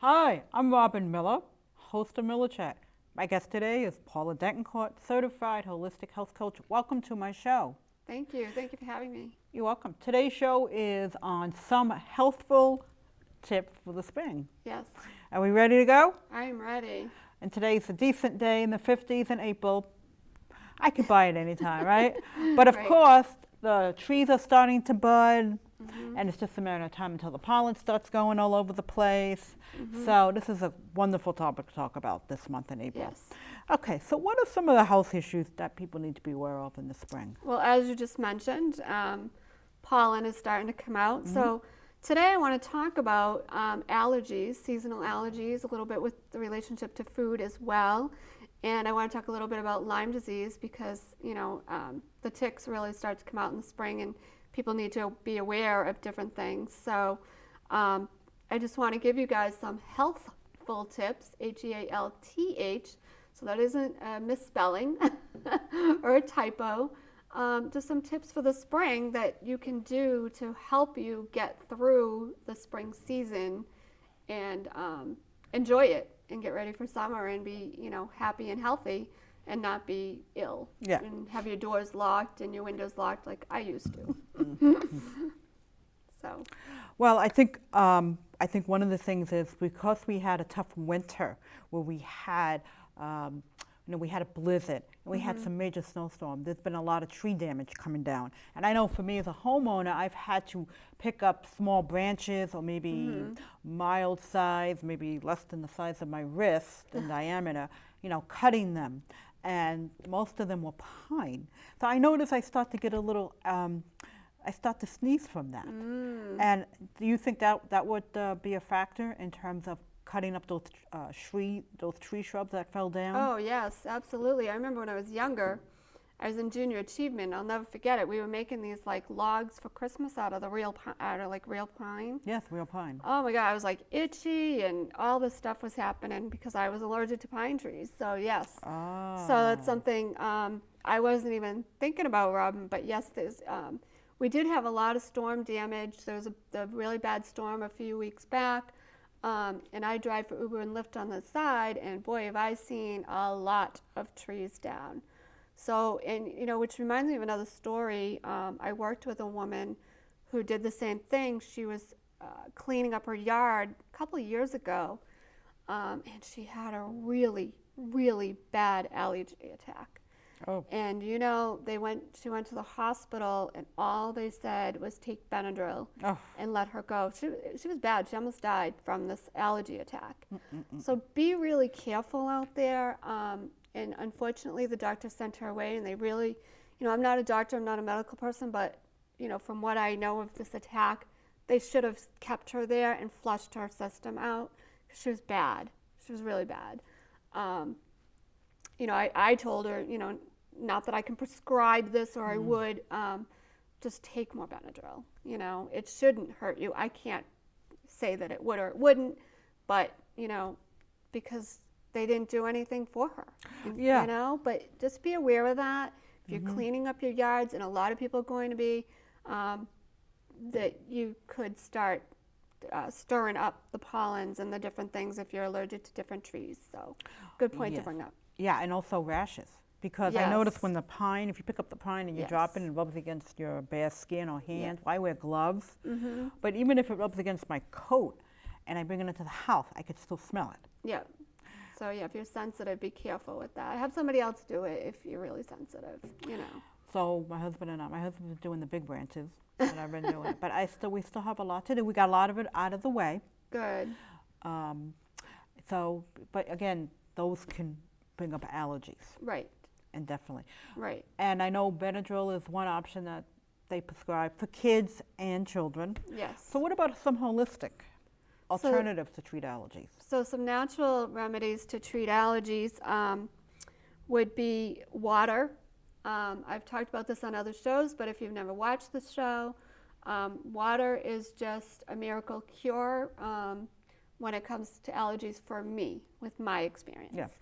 Hi, I'm Robbin Miller, host of Miller Chat. My guest today is Paula Denoncourt, certified holistic health coach. Welcome to my show. Thank you. Thank you for having me. You're welcome. Today's show is on some healthful tips for the spring. Yes. Are we ready to go? I am ready. And today's a decent day in the 50s in April. I could buy it anytime, right? But of course, the trees are starting to bud, and it's just a matter of time until the pollen starts going all over the place. So this is a wonderful topic to talk about this month in April. Yes. Okay, so what are some of the health issues that people need to be aware of in the spring? Well, as you just mentioned, pollen is starting to come out. So today I want to talk about allergies, seasonal allergies, a little bit with the relationship to food as well. And I want to talk a little bit about Lyme disease because, you know, the ticks really start to come out in the spring and people need to be aware of different things. So I just want to give you guys some healthful tips, H-E-A-L-T-H, so that isn't a misspelling or a typo. Just some tips for the spring that you can do to help you get through the spring season and enjoy it and get ready for summer and be, you know, happy and healthy and not be ill. Yeah. And have your doors locked and your windows locked like I used to. So. Well, I think one of the things is because we had a tough winter where we had we had a blizzard and we had some major snowstorm. There's been a lot of tree damage coming down. And I know for me as a homeowner, I've had to pick up small branches or maybe mild size, maybe less than the size of my wrist in diameter, you know, cutting them. And most of them were pine. So I notice I start to get a little, I start to sneeze from that. And do you think that would be a factor in terms of cutting up those tree shrubs that fell down? Oh yes, absolutely. I remember when I was younger, I was in junior achievement. I'll never forget it. We were making these like logs for Christmas out of real pine. Yes, real pine. Oh my God, I was like itchy, and all this stuff was happening because I was allergic to pine trees. So yes, so that's something I wasn't even thinking about, Robin. But yes, there's. We did have a lot of storm damage. There was a really bad storm a few weeks back. And I drive for Uber and Lyft on the side, and boy, have I seen a lot of trees down. So, and you know, which reminds me of another story. I worked with a woman who did the same thing. She was cleaning up her yard a couple of years ago, and she had a really, really bad allergy attack. Oh. And you know, she went to the hospital, and all they said was take Benadryl and let her go. She was bad. She almost died from this allergy attack. So be really careful out there. And unfortunately, the doctor sent her away, and they really, you know, I'm not a doctor, I'm not a medical person, but you know, from what I know of this attack, they should have kept her there and flushed her system out because she was bad. She was really bad. You know, I told her, you know, not that I can prescribe this or I would, just take more Benadryl. You know, it shouldn't hurt you. I can't say that it would or it wouldn't, but, you know, because they didn't do anything for her. Yeah. You know, but just be aware of that. If you're cleaning up your yards, and a lot of people are going to be, that you could start stirring up the pollens and the different things if you're allergic to different trees. So good point to bring up. Yeah, and also rashes. Because I notice when the pine, if you pick up the pine and you drop it and it rubs against your bare skin or hands, I wear gloves. But even if it rubs against my coat and I bring it into the house, I could still smell it. Yeah. So yeah, if you're sensitive, be careful with that. Have somebody else do it if you're really sensitive, you know. So my husband's doing the big branches that I've been doing. But we still have a lot to do. We got a lot of it out of the way. Good. But again, those can bring up allergies. Right. indefinitely. Right. And I know Benadryl is one option that they prescribe for kids and children. Yes. So what about some holistic alternatives to treat allergies? So some natural remedies to treat allergies would be water. I've talked about this on other shows, but if you've never watched the show, water is just a miracle cure when it comes to allergies for me, with my experience. Yes.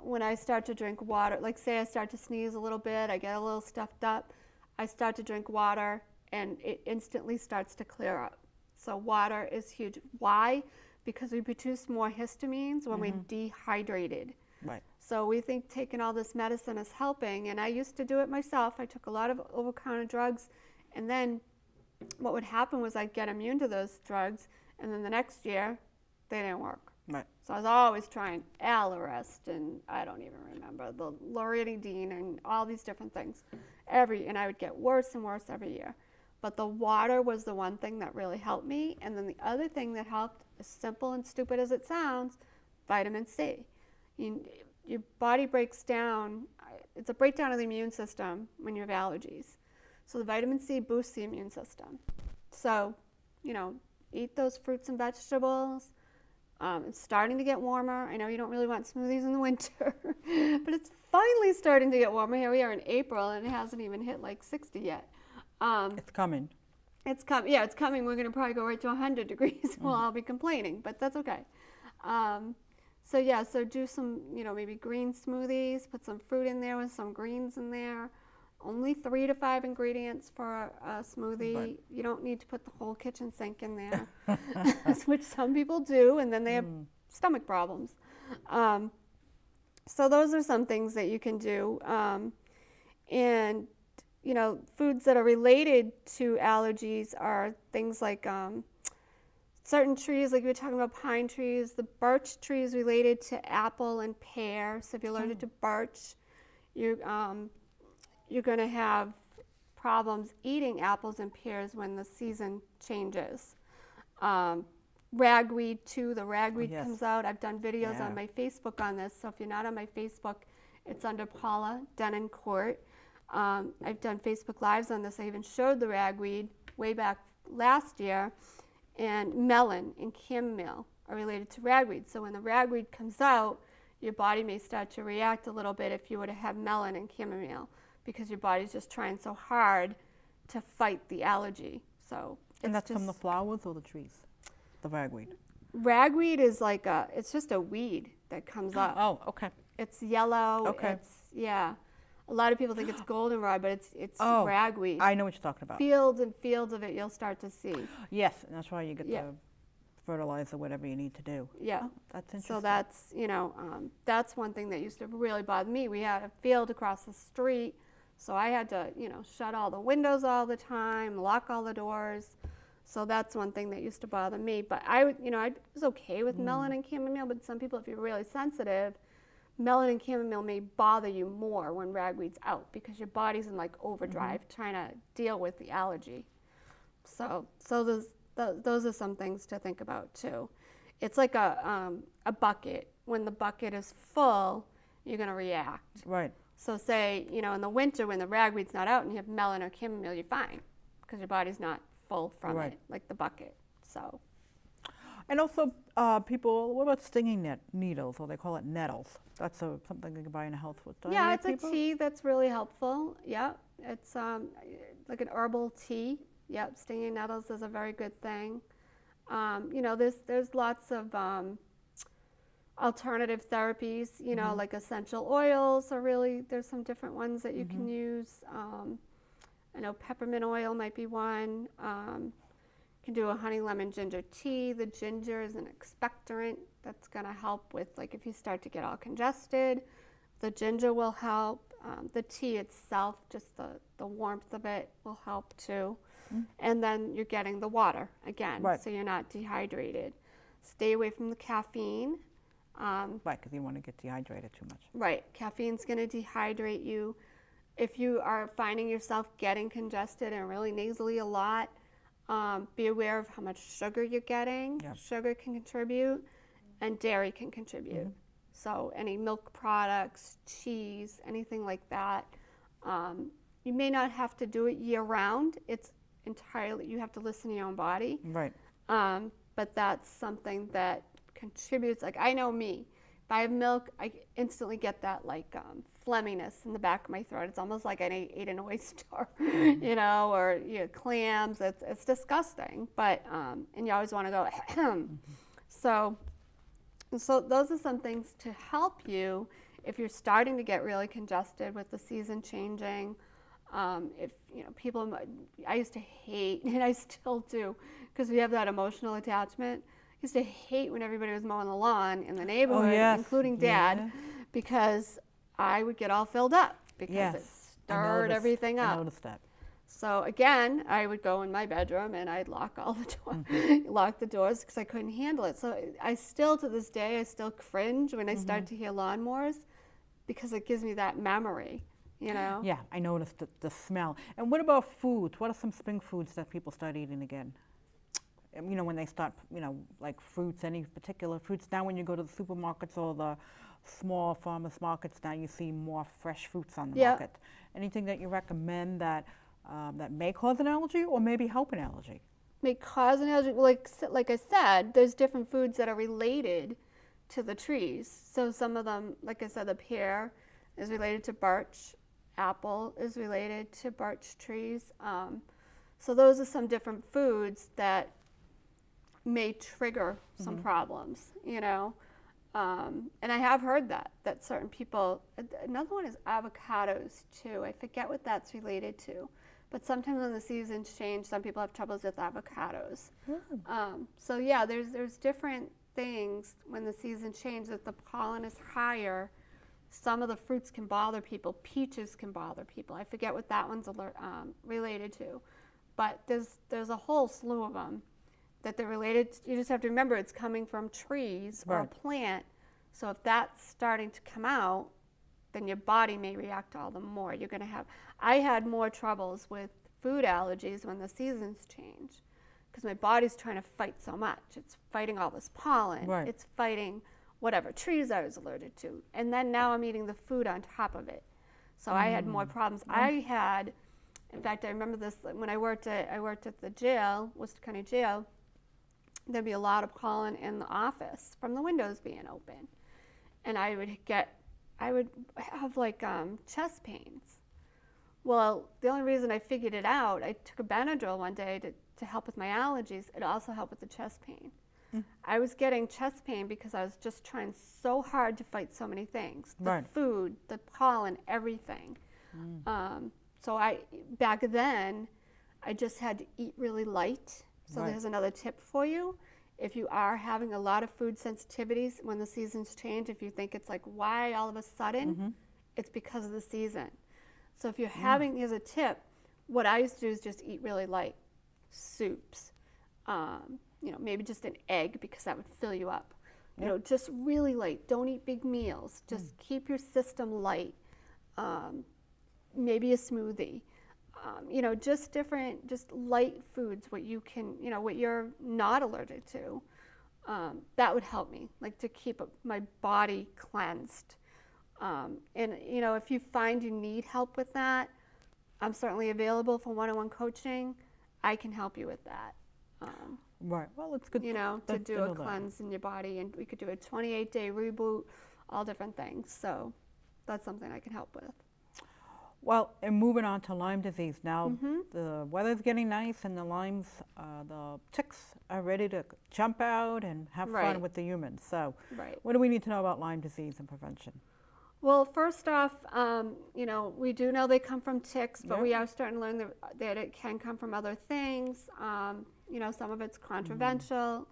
When I start to drink water, like say I start to sneeze a little bit, I get a little stuffed up, I start to drink water and it instantly starts to clear up. So water is huge. Why? Because we produce more histamines when we're dehydrated. Right. So we think taking all this medicine is helping, and I used to do it myself. I took a lot of over-the-counter drugs, and then what would happen was I'd get immune to those drugs, and then the next year, they didn't work. Right. So I was always trying Allerest, and I don't even remember, the loratadine, and all these different things. And I would get worse and worse every year. But the water was the one thing that really helped me, and then the other thing that helped, as simple and stupid as it sounds, vitamin C. Your body breaks down, it's a breakdown of the immune system when you have allergies. So the vitamin C boosts the immune system. So, eat those fruits and vegetables. It's starting to get warmer. I know you don't really want smoothies in the winter, but it's finally starting to get warmer. Here we are in April, and it hasn't even hit like 60 yet. It's coming. It's coming. Yeah, it's coming. We're going to probably go right to 100 degrees. We'll all be complaining, but that's okay. So do some, maybe green smoothies, put some fruit in there with some greens in there. Only 3 to 5 ingredients for a smoothie. Right. You don't need to put the whole kitchen sink in there, which some people do, and then they have stomach problems. So those are some things that you can do. And, foods that are related to allergies are things like certain trees, like we were talking about pine trees. The birch tree is related to apple and pear. So if you're allergic to birch, you're going to have problems eating apples and pears when the season changes. Ragweed too, the ragweed comes out. I've done videos on my Facebook on this, so if you're not on my Facebook, it's under Paula Denoncourt. I've done Facebook Lives on this. I even showed the ragweed way back last year, and melon and chamomile are related to ragweed. So when the ragweed comes out, your body may start to react a little bit if you were to have melon and chamomile, because your body's just trying so hard to fight the allergy. So And that's from the flowers or the trees? The ragweed. Ragweed is like it's just a weed that comes up. Oh, okay. It's yellow. Okay. A lot of people think it's goldenrod, but it's ragweed. I know what you're talking about. Fields and fields of it you'll start to see. Yes, and that's why you get the fertilizer, whatever you need to do. Yeah. Oh, that's interesting. So that's, that's one thing that used to really bother me. We had a field across the street, so I had to, shut all the windows all the time, lock all the doors. So that's one thing that used to bother me. But I was okay with melon and chamomile, but some people, if you're really sensitive, melon and chamomile may bother you more when ragweed's out, because your body's in like overdrive trying to deal with the allergy. So those are some things to think about too. It's like a bucket. When the bucket is full, you're going to react. Right. So say, in the winter when the ragweed's not out and you have melon or chamomile, you're fine, because your body's not full from it, like the bucket. So. And also, people, what about stinging needles, or they call it Nettles? That's something you can buy in a health food store. Yeah, it's a tea that's really helpful. Yeah, it's like an herbal tea. Yep, stinging nettles is a very good thing. There's lots of alternative therapies. Like essential oils are really, there's some different ones that you can use. I know peppermint oil might be one. You can do a honey lemon ginger tea. The ginger is an expectorant that's going to help with, like, if you start to get all congested, the ginger will help. The tea itself, just the warmth of it will help too. And then you're getting the water again, so you're not dehydrated. Stay away from the caffeine. Right, because you want to get dehydrated too much. Right, caffeine's going to dehydrate you. If you are finding yourself getting congested and really nasally a lot, be aware of how much sugar you're getting. Yep. Sugar can contribute, and dairy can contribute. So any milk products, cheese, anything like that. You may not have to do it year round. It's entirely, you have to listen to your own body. Right. But that's something that contributes. Like, I know me, if I have milk, I instantly get that like phlegminess in the back of my throat. It's almost like I ate an oyster, you know, or clams. It's disgusting. But and you always want to go. So those are some things to help you if you're starting to get really congested with the season changing. If people, I used to hate, and I still do, because we have that emotional attachment. I used to hate when everybody was mowing the lawn in the neighborhood, including Dad, because I would get all filled up because it stirred everything up. I noticed that. So again, I would go in my bedroom and I'd lock all the doors, lock the doors because I couldn't handle it. So I still, to this day, I still cringe when I start to hear lawnmowers because it gives me that memory. Yeah, I noticed the smell. And what about foods? What are some spring foods that people start eating again? When they start, like fruits, any particular fruits. Now when you go to the supermarkets or the small farmers markets, now you see more fresh fruits on the market. Anything that you recommend that may cause an allergy or maybe help an allergy? May cause an allergy. Like I said, there's different foods that are related to the trees. So some of them, like I said, the pear is related to birch. Apple is related to birch trees. So those are some different foods that may trigger some problems, and I have heard that certain people, another one is avocados too. I forget what that's related to, but sometimes when the seasons change, some people have troubles with avocados. So yeah, there's different things when the season changes. If the pollen is higher, some of the fruits can bother people. Peaches can bother people. I forget what that one's related to, but there's a whole slew of them that they're related to. You just have to remember it's coming from trees or a plant. So if that's starting to come out, then your body may react all the more. You're going to have. I had more troubles with food allergies when the seasons change, because my body's trying to fight so much. It's fighting all this pollen. It's fighting whatever trees I was allergic to. And then now I'm eating the food on top of it. So I had more problems. In fact, I remember this when I worked at the jail, Worcester County Jail. There'd be a lot of pollen in the office from the windows being open. And I would have like chest pains. Well, the only reason I figured it out, I took a Benadryl one day to help with my allergies. It also helped with the chest pain. I was getting chest pain because I was just trying so hard to fight so many things. The food, the pollen, everything. So back then, I just had to eat really light. So there's another tip for you. If you are having a lot of food sensitivities when the seasons change, if you think it's like, why all of a sudden? It's because of the season. So if you're having, here's a tip. What I used to do is just eat really light. Soups. Maybe just an egg because that would fill you up. Just really light. Don't eat big meals. Just keep your system light. Maybe a smoothie. Just light foods, what you can, what you're not allergic to. That would help me, like to keep my body cleansed. If you find you need help with that, I'm certainly available for one-on-one coaching. I can help you with that. Well, it's good. To do a cleanse in your body, and we could do a 28-day reboot, all different things. So that's something I can help with. Well, and moving on to Lyme disease now, the weather's getting nice, and the ticks are ready to jump out and have fun with the humans. So, what do we need to know about Lyme disease and prevention? Well, first off, we do know they come from ticks, but we are starting to learn that it can come from other things. Some of it's controversial.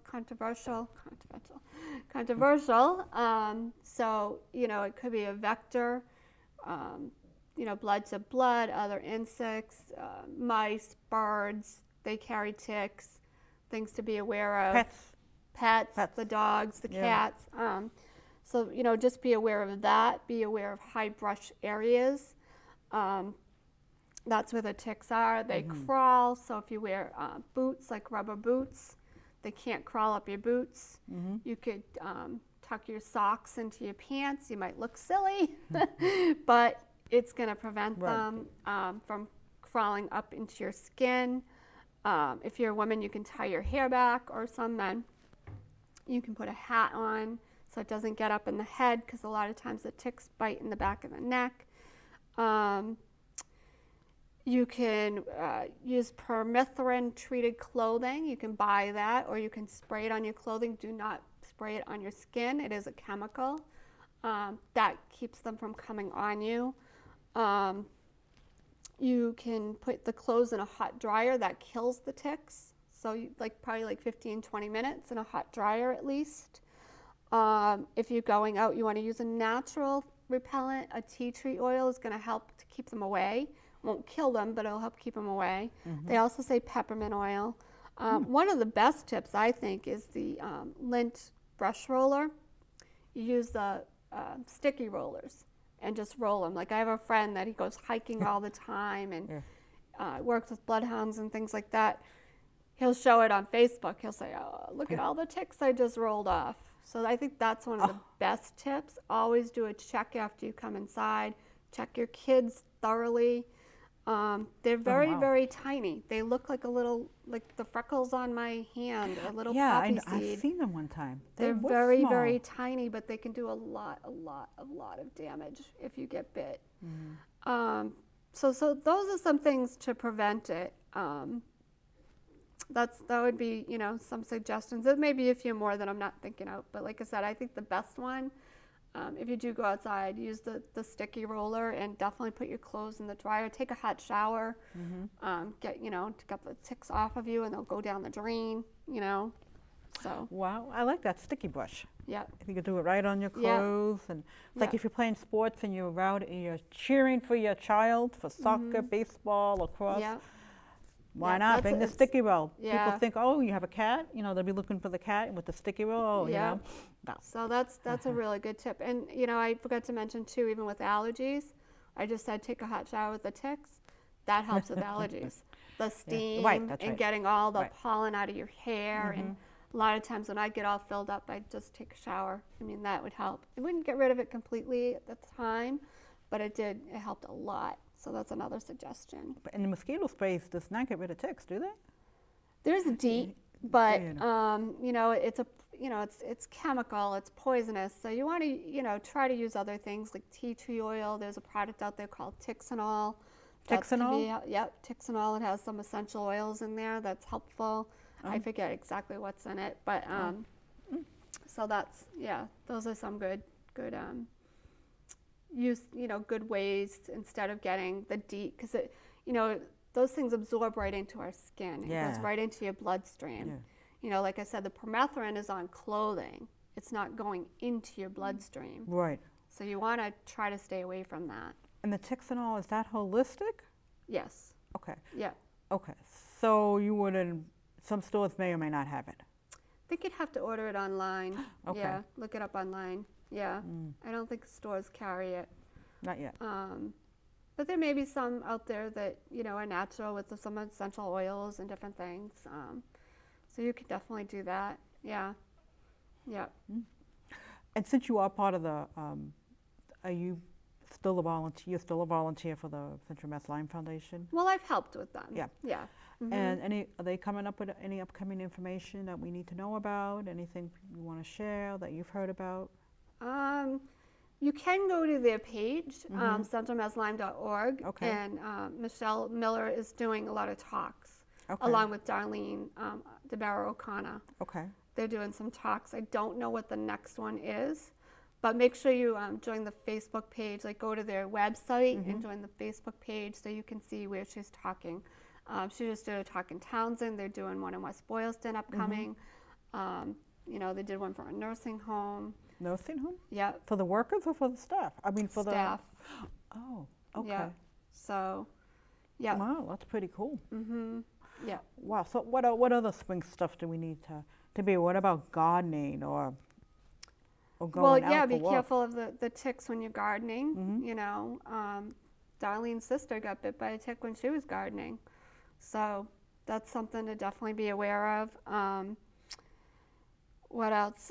So, it could be a vector, blood to blood, other insects, mice, birds, they carry ticks, things to be aware of. Pets. The dogs, the cats. So, just be aware of that. Be aware of high brush areas. That's where the ticks are. They crawl. So if you wear boots, like rubber boots, they can't crawl up your boots. You could tuck your socks into your pants. You might look silly, but it's going to prevent them from crawling up into your skin. If you're a woman, you can tie your hair back, or some men, you can put a hat on so it doesn't get up in the head, because a lot of times the ticks bite in the back of the neck. You can use permethrin treated clothing. You can buy that, or you can spray it on your clothing. Do not spray it on your skin. It is a chemical that keeps them from coming on you. You can put the clothes in a hot dryer. That kills the ticks. So probably like 15, 20 minutes in a hot dryer at least. If you're going out, you want to use a natural repellent. A tea tree oil is going to help to keep them away. Won't kill them, but it'll help keep them away. They also say peppermint oil. One of the best tips, I think, is the lint brush roller. You use the sticky rollers and just roll them. Like, I have a friend that he goes hiking all the time and works with bloodhounds and things like that. He'll show it on Facebook. He'll say, oh, look at all the ticks I just rolled off. So I think that's one of the best tips. Always do a check after you come inside. Check your kids thoroughly. They're very, very tiny. They look like a little, like the freckles on my hand, a little poppy seed. I've seen them one time. They're very, very tiny, but they can do a lot of damage if you get bit. So those are some things to prevent it. That would be, some suggestions. There may be a few more that I'm not thinking of, but like I said, I think the best one, if you do go outside, use the sticky roller and definitely put your clothes in the dryer. Take a hot shower, get the ticks off of you, and they'll go down the drain, So. Wow, I like that sticky brush. Yeah. If you could do it right on your clothes, and it's like if you're playing sports and you're out and you're cheering for your child for soccer, baseball, lacrosse. Yeah. Why not bring the sticky roll? Yeah. People think, oh, you have a cat. They'll be looking for the cat with the sticky roll. No. So that's a really good tip. And I forgot to mention too, even with allergies, I just said take a hot shower with the ticks. That helps with allergies. The steam and getting all the pollen out of your hair. And a lot of times when I get all filled up, I just take a shower. That would help. It wouldn't get rid of it completely at the time, but it did. It helped a lot. So that's another suggestion. And the mosquito sprays does not get rid of ticks, do they? There's a DEET, but it's chemical, it's poisonous. So you want to try to use other things like tea tree oil. There's a product out there called Tixanol. Tixanol? Yep, Tixanol. It has some essential oils in there that's helpful. I forget exactly what's in it, but so that's those are some good use, good ways instead of getting the DEET, because it, those things absorb right into our skin. It goes right into your bloodstream. Like I said, the permethrin is on clothing. It's not going into your bloodstream. Right. So you want to try to stay away from that. And the Tixanol, is that holistic? Yes. Okay. Yeah. Okay. So you wouldn't, some stores may or may not have it. I think you'd have to order it online. Okay. Yeah, look it up online. Yeah, I don't think stores carry it. Not yet. But there may be some out there that are natural with some essential oils and different things. So you could definitely do that. Yeah. And since you are part of the, are you still a volunteer? You're still a volunteer for the Central Mass Lyme Foundation? Well, I've helped with them. Yeah. Yeah. And are they coming up with any upcoming information that we need to know about? Anything you want to share that you've heard about? You can go to their page, centralmasslyme.org, and Michelle Miller is doing a lot of talks, along with Darlene DeBarra-O'Connor. Okay. They're doing some talks. I don't know what the next one is, but make sure you join the Facebook page. Like, go to their website and join the Facebook page so you can see where she's talking. She just did a talk in Townsend. They're doing one in West Boylston upcoming. They did one for a nursing home. Nursing home? Yeah. For the workers or for the staff? I mean, for staff. Oh, okay. Yeah. So, yeah. Wow, that's pretty cool. Yeah. Wow. So what other spring stuff do we need to be? What about gardening or going out for be walk? careful of the ticks when you're gardening. Darlene's sister got bit by a tick when she was gardening. So that's something to definitely be aware of. What else?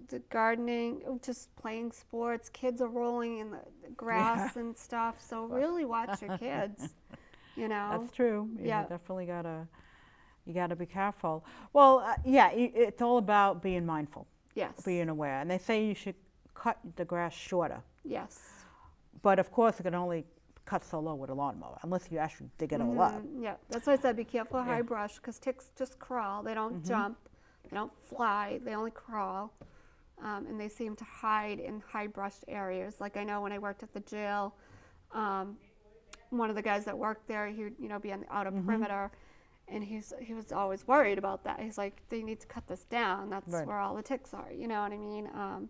the gardening, just playing sports. Kids are rolling in the grass and stuff. So really watch your kids. You know. That's true. Yeah. You definitely gotta be careful. Well, yeah, it's all about being mindful, Yes. being aware. And they say you should cut the grass shorter. Yes. But of course, it can only cut so low with a lawnmower, unless you actually dig it all up. Yeah, that's why I said be careful of Yeah. high brush, because ticks just crawl. They don't jump. They don't fly. They only crawl. And they seem to hide in high brushed areas. Like I know when I worked at the jail, one of the guys that worked there, he would be on the outer perimeter, and he was always worried about that. He's like, they need to cut this down. That's Right. where all the ticks are. You know what I mean?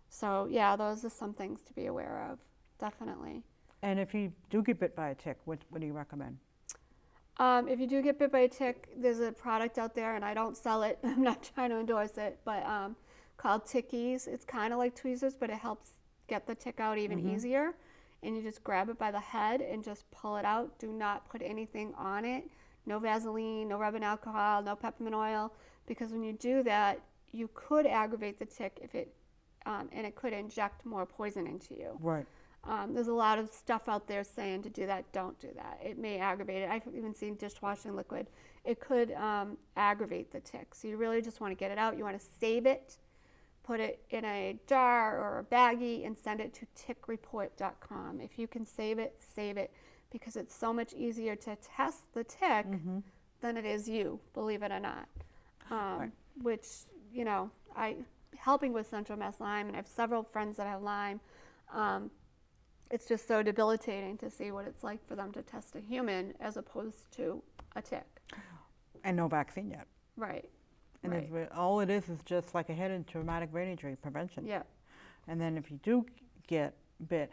So yeah, those are some things to be aware of, definitely. And if you do get bit by a tick, what do you recommend? If you do get bit by a tick, there's a product out there, and I don't sell it. I'm not trying to endorse it, but called Tickies. It's kind of like tweezers, but it helps get the tick out even easier. And you just grab it by the head and just pull it out. Do not put anything on it. No Vaseline, no rubbing alcohol, no peppermint oil, because when you do that, you could aggravate the tick if it, and it could inject more poison into you. Right. There's a lot of stuff out there saying to do that. Don't do that. It may aggravate it. I've even seen dishwashing liquid. It could aggravate the tick. So you really just want to get it out. You want to save it, put it in a jar or a baggie, and send it to tickreport.com. If you can save it, because it's so much easier to test the tick than it is you, believe it or not. Right. Which, helping with Central Mass Lyme, and I have several friends that have Lyme, it's just so debilitating to see what it's like for them to test a human as opposed to a tick. And no vaccine yet. Right. And Right. all it is just like a head and traumatic brain injury prevention. Yeah. And then if you do get bit,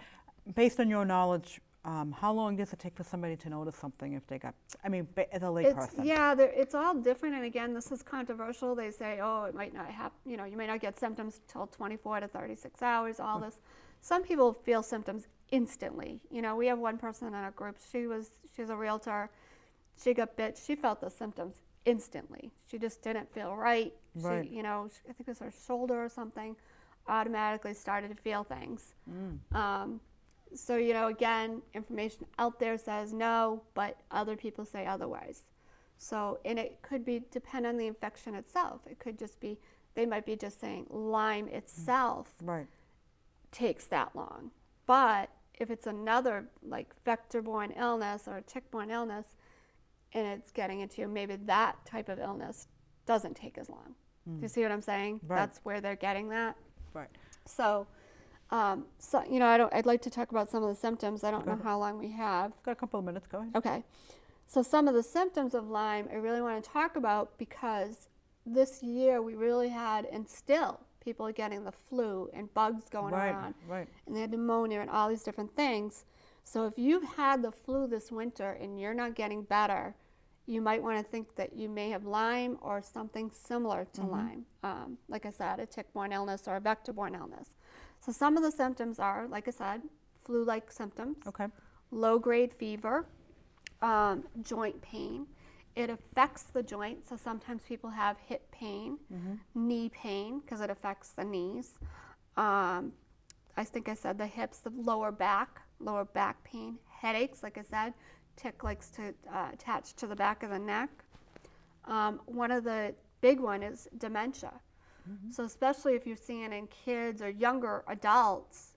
based on your knowledge, how long does it take for somebody to notice something if they got, as a lay person? It's all different. And again, this is controversial. They say, oh, it might not happen, you might not get symptoms till 24 to 36 hours, all this. Some people feel symptoms instantly. We have one person in our group, she's a realtor. She got bit. She felt the symptoms instantly. She just didn't feel right. Right. She, I think it was her shoulder or something, automatically started to feel things. So, again, information out there says no, but other people say otherwise. So, and it could depend on the infection itself. It could just be, they might be just saying Lyme itself Right. takes that long. But if it's another like vector-borne illness or a tick-borne illness and it's getting into you, maybe that type of illness doesn't take as long. Do you see what I'm saying? Right. That's where they're getting that. Right. So, I'd like to talk about some of the symptoms. I don't know how long we have. Got a couple of minutes, go ahead. Okay. So some of the symptoms of Lyme I really want to talk about, because this year we really had, and still, people are getting the flu and bugs going around. Right. And they had pneumonia and all these different things. So if you've had the flu this winter and you're not getting better, you might want to think that you may have Lyme or something similar to Lyme. Like I said, a tick-borne illness or a vector-borne illness. So some of the symptoms are, like I said, flu-like symptoms, Okay. low-grade fever, joint pain. It affects the joint, so sometimes people have hip pain, knee pain, because it affects the knees. I think I said the hips, the lower back pain, headaches, like I said, tick likes to attach to the back of the neck. One of the big one is dementia. So especially if you're seeing in kids or younger adults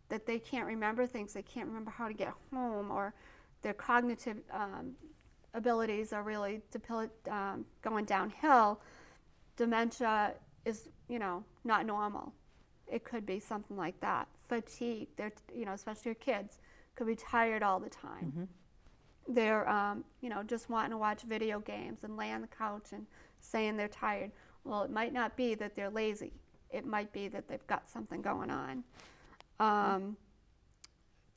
that they can't remember things, they can't remember how to get home, or their cognitive abilities are really going downhill, dementia is, not normal. It could be something like that. Fatigue, they're, especially your kids, could be tired all the time. They're, just wanting to watch video games and lay on the couch and saying they're tired. Well, it might not be that they're lazy. It might be that they've got something going on.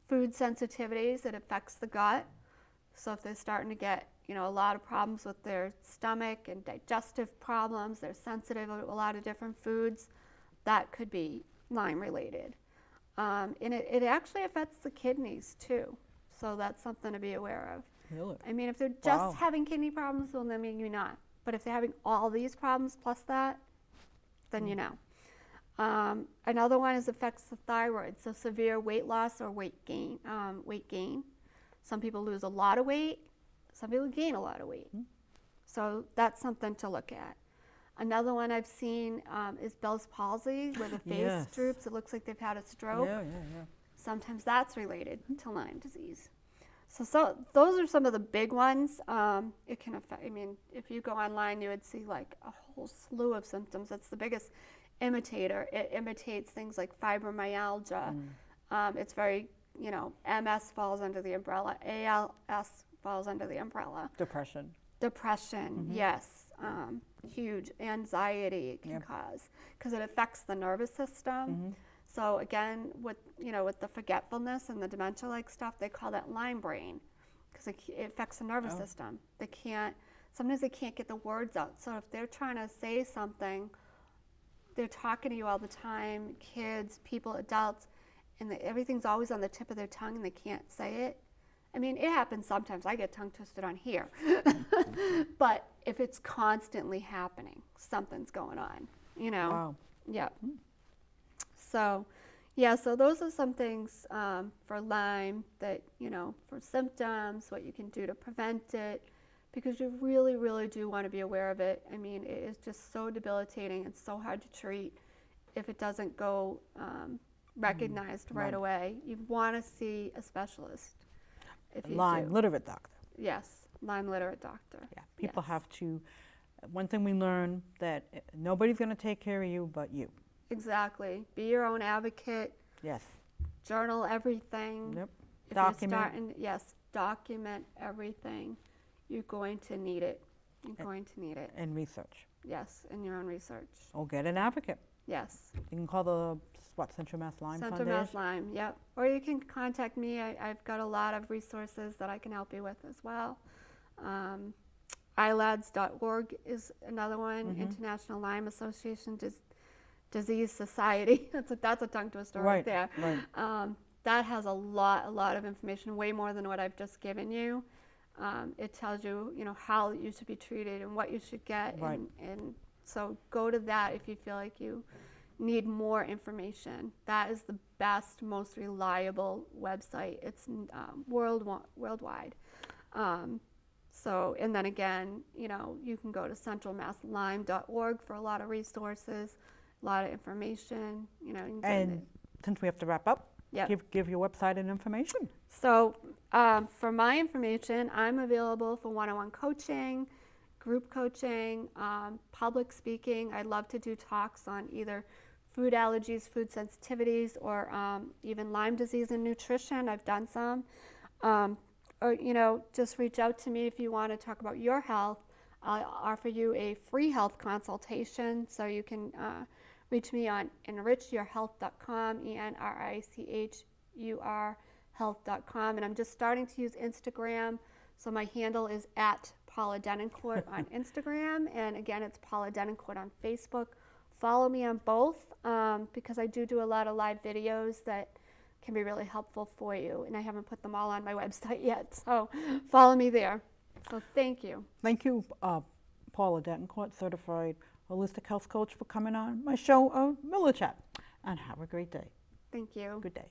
Food sensitivities, it affects the gut. So if they're starting to get, a lot of problems with their stomach and digestive problems, they're sensitive to a lot of different foods, that could be Lyme related. And it actually affects the kidneys too. So that's something to be aware of. Really? If they're just having kidney problems, well, then maybe not. But if they're having all these problems plus that, then you know. Another one is affects the thyroid, so severe weight loss or weight gain. Some people lose a lot of weight, some people gain a lot of weight. So that's something to look at. Another one I've seen is Bell's palsy, where the face droops. It looks like they've had a stroke. Sometimes that's related to Lyme disease. So those are some of the big ones. It can affect, I mean, if you go online, you would see like a whole slew of symptoms. That's the biggest imitator. It imitates things like fibromyalgia. It's very, you know, MS falls under the umbrella. ALS falls under the umbrella. Depression, yes. Huge anxiety it can cause because it affects the nervous system. So again, with the forgetfulness and the dementia-like stuff, they call that Lyme brain because it affects the nervous system. Sometimes they can't get the words out. So if they're trying to say something, they're talking to you all the time, kids, people, adults, and everything's always on the tip of their tongue and they can't say it. I mean, it happens sometimes. I get tongue twisted on here. But if it's constantly happening, something's going on, you know? Wow. Yeah. So, yeah, so those are some things for Lyme that, you know, for symptoms, what you can do to prevent it, because you really, really do want to be aware of it. I mean, it is just so debilitating and so hard to treat if it doesn't go recognized right away. You want to see a specialist. If you Lyme literate doctor. Yes, Lyme literate doctor. Yeah, people have to, one thing we learned that nobody's going to take care of you but you. Exactly. Be your own advocate. Yes. Journal everything. Yep. If Document. Document everything. You're going to need it. You're going to need it. And research. Yes, in your own research. Or get an advocate. Yes. You can call the, Central Mass Lyme Foundation? Central Mass Lyme, yep. Or you can contact me. I've got a lot of resources that I can help you with as well. ILADS.org is another one, International Lyme Association Disease Society. That's a tongue twister right there. Right. That has a lot of information, way more than what I've just given you. It tells you, you know, how you should be treated and what you should get. Right. And so go to that if you feel like you need more information. That is the best, most reliable website. It's worldwide. So, and then again, you know, you can go to centralmasslyme.org for a lot of resources, a lot of information, you know. And since we have to wrap up, give your website and information. So for my information, I'm available for one-on-one coaching, group coaching, public speaking. I'd love to do talks on either food allergies, food sensitivities, or even Lyme disease and nutrition. I've done some. Or, you know, just reach out to me if you want to talk about your health. I'll offer you a free health consultation, so you can reach me on enrichyourhealth.com, ENRICHUR health.com. And I'm just starting to use Instagram, so my handle is at Paula Denoncourt on Instagram, and again, it's Paula Denoncourt on Facebook. Follow me on both because I do a lot of live videos that can be really helpful for you, and I haven't put them all on my website yet, so follow me there. So thank you. Thank you, Paula Denoncourt, certified holistic health coach, for coming on my show, Miller Chat, and have a great day. Thank you. Good day.